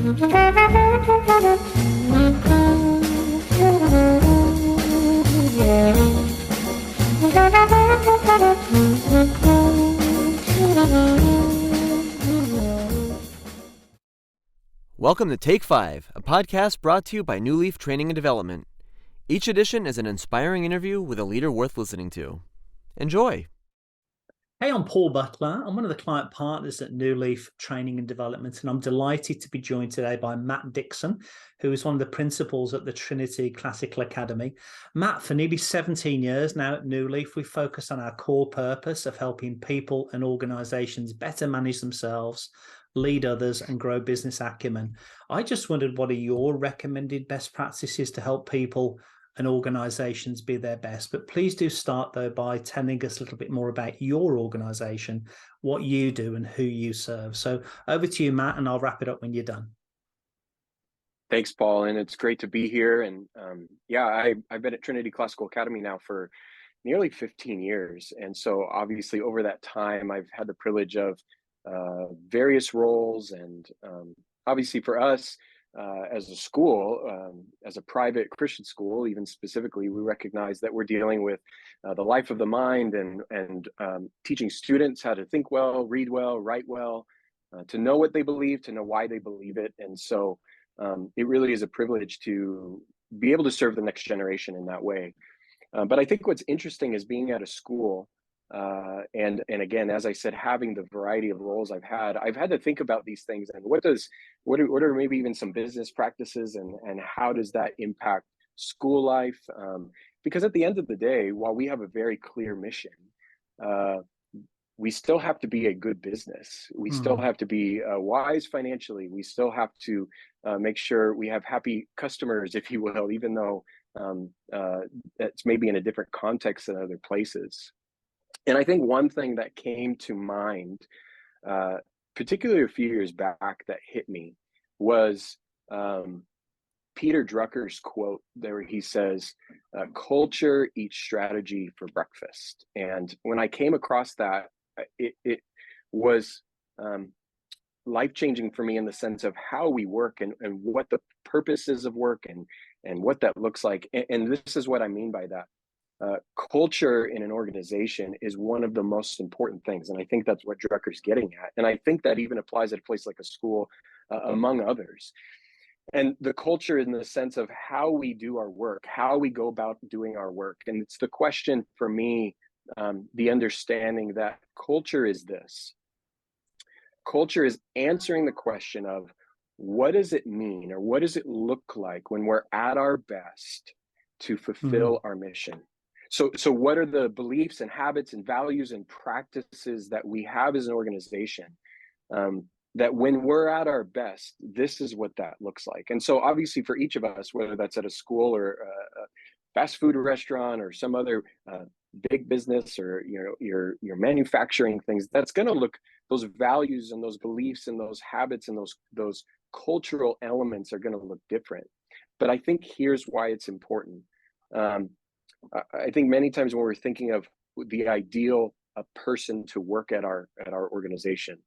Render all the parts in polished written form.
Welcome to Take 5, a podcast brought to you by Newleaf Training and Development. Each edition is an inspiring interview with a leader worth listening to. Enjoy! Hey, I'm Paul Butler. I'm one of the client partners at Newleaf Training and Development, and I'm delighted to be joined today by Matt Dixon, who is one of the principals at the Trinity Classical Academy. Matt, for nearly 17 years now at Newleaf, we focus on our core purpose of helping people and organizations better manage themselves, lead others, and grow business acumen. I just wondered, what are your recommended best practices to help people and organizations be their best? But please do start, though, by telling us a little bit more about your organization, what you do and who you serve. So over to you, Matt, and I'll wrap it up when you're done. Thanks, Paul, and it's great to be here. And I've been at Trinity Classical Academy now for nearly 15 years. And so obviously over that time, I've had the privilege of various roles. And obviously for us, as a school, as a private Christian school, even specifically, we recognize that we're dealing with the life of the mind and teaching students how to think well, read well, write well, to know what they believe, to know why they believe it. And so it really is a privilege to be able to serve the next generation in that way. But I think what's interesting is being at a school, and again, as I said, having the variety of roles I've had to think about these things and what are maybe even some business practices and how does that impact school life? Because at the end of the day, while we have a very clear mission, we still have to be a good business. We still have to be wise financially. We still have to make sure we have happy customers, if you will, even though it's maybe in a different context than other places. And I think one thing that came to mind, particularly a few years back, that hit me was Peter Drucker's quote there. He says, "Culture eats strategy for breakfast." And when I came across that, it was life-changing for me in the sense of how we work and what the purpose is of work and what that looks like. And this is what I mean by that. Culture in an organization is one of the most important things. And I think that's what Drucker's getting at. And I think that even applies at a place like a school, among others. And the culture in the sense of how we do our work, how we go about doing our work. And it's the question for me, the understanding that culture is this. Culture is answering the question of what does it mean or what does it look like when we're at our best to fulfill our mission? So what are the beliefs and habits and values and practices that we have as an organization that when we're at our best, this is what that looks like? And so obviously for each of us, whether that's at a school or a fast food restaurant or some other big business or your manufacturing things, that's going to look, those values and those beliefs and those habits and those cultural elements are going to look different. But I think here's why it's important. I think many times when we're thinking of the ideal person to work at our organization,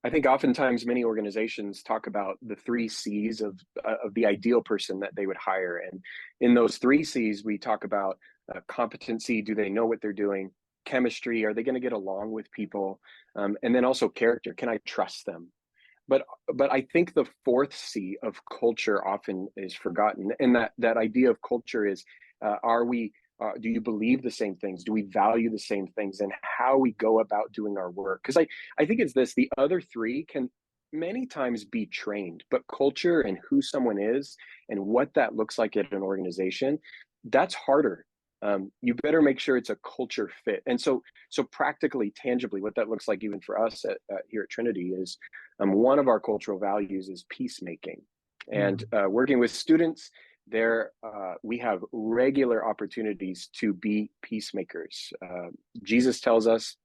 I think oftentimes many organizations talk about the 3 C's of the ideal person that they would hire. And in those 3 C's, we talk about competency. Do they know what they're doing? Chemistry. Are they going to get along with people? And then also character. Can I trust them? But I think the 4th C of culture often is forgotten. And that idea of culture is, do you believe the same things? Do we value the same things? And how we go about doing our work? Because I think it's this, the other 3 can many times be trained, but culture and who someone is and what that looks like at an organization, that's harder. You better make sure it's a culture fit. And so practically, tangibly, what that looks like even for us here at Trinity is one of our cultural values is peacemaking. And working with students, we have regular opportunities to be peacemakers. Jesus tells us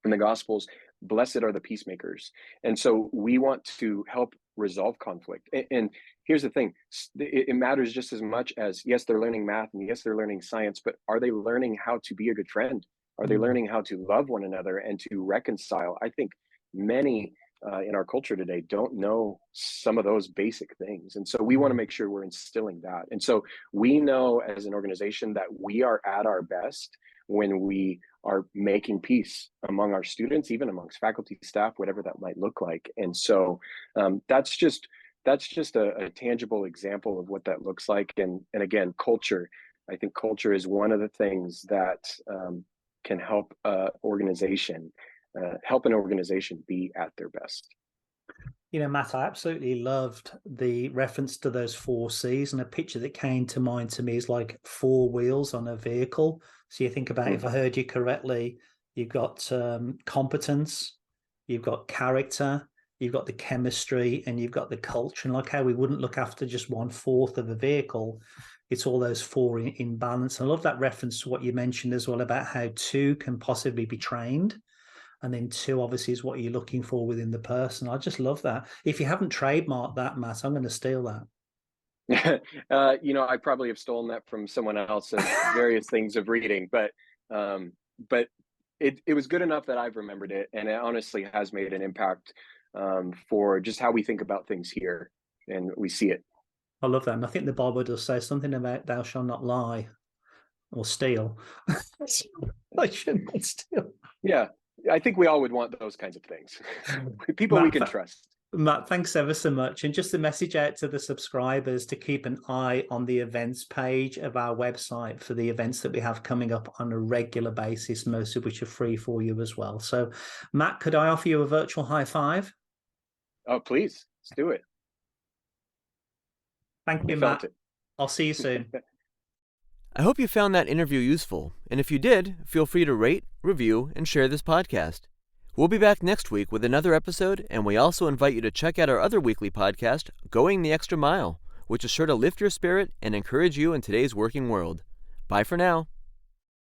in the Gospels, blessed are the peacemakers. And so we want to help resolve conflict. And here's the thing, it matters just as much as, yes, they're learning math and yes, they're learning science, but are they learning how to be a good friend? Are they learning how to love one another and to reconcile? I think many in our culture today don't know some of those basic things. And so we want to make sure we're instilling that. And so we know as an organization that we are at our best when we are making peace among our students, even amongst faculty, staff, whatever that might look like. And so that's just a tangible example of what that looks like. And again, culture. I think culture is one of the things that can help an organization be at their best. Matt, I absolutely loved the reference to those 4 C's, and a picture that came to mind to me is like 4 wheels on a vehicle. So you think about, if I heard you correctly, you've got competence, you've got character, you've got the chemistry, and you've got the culture. And like how we wouldn't look after just 1/4 of a vehicle, it's all those 4 in balance. I love that reference to what you mentioned as well about how 2 can possibly be trained. And then 2 obviously is what you're looking for within the person. I just love that. If you haven't trademarked that, Matt, I'm going to steal that. I probably have stolen that from someone else of various things of reading, but it was good enough that I've remembered it, and it honestly has made an impact for just how we think about things here, and we see it. I love that. And I think the Bible does say something about thou shalt not lie or steal. I should not steal. Yeah. I think we all would want those kinds of things. People Matt, we can trust. Matt, thanks ever so much. And just a message out to the subscribers to keep an eye on the events page of our website for the events that we have coming up on a regular basis, most of which are free for you as well. So, Matt, could I offer you a virtual high five? Oh, please. Let's do it. Thank you, Matt. I'll see you soon. I hope you found that interview useful, and if you did, feel free to rate, review, and share this podcast. We'll be back next week with another episode, and we also invite you to check out our other weekly podcast, Going the Extra Mile, which is sure to lift your spirit and encourage you in today's working world. Bye for now.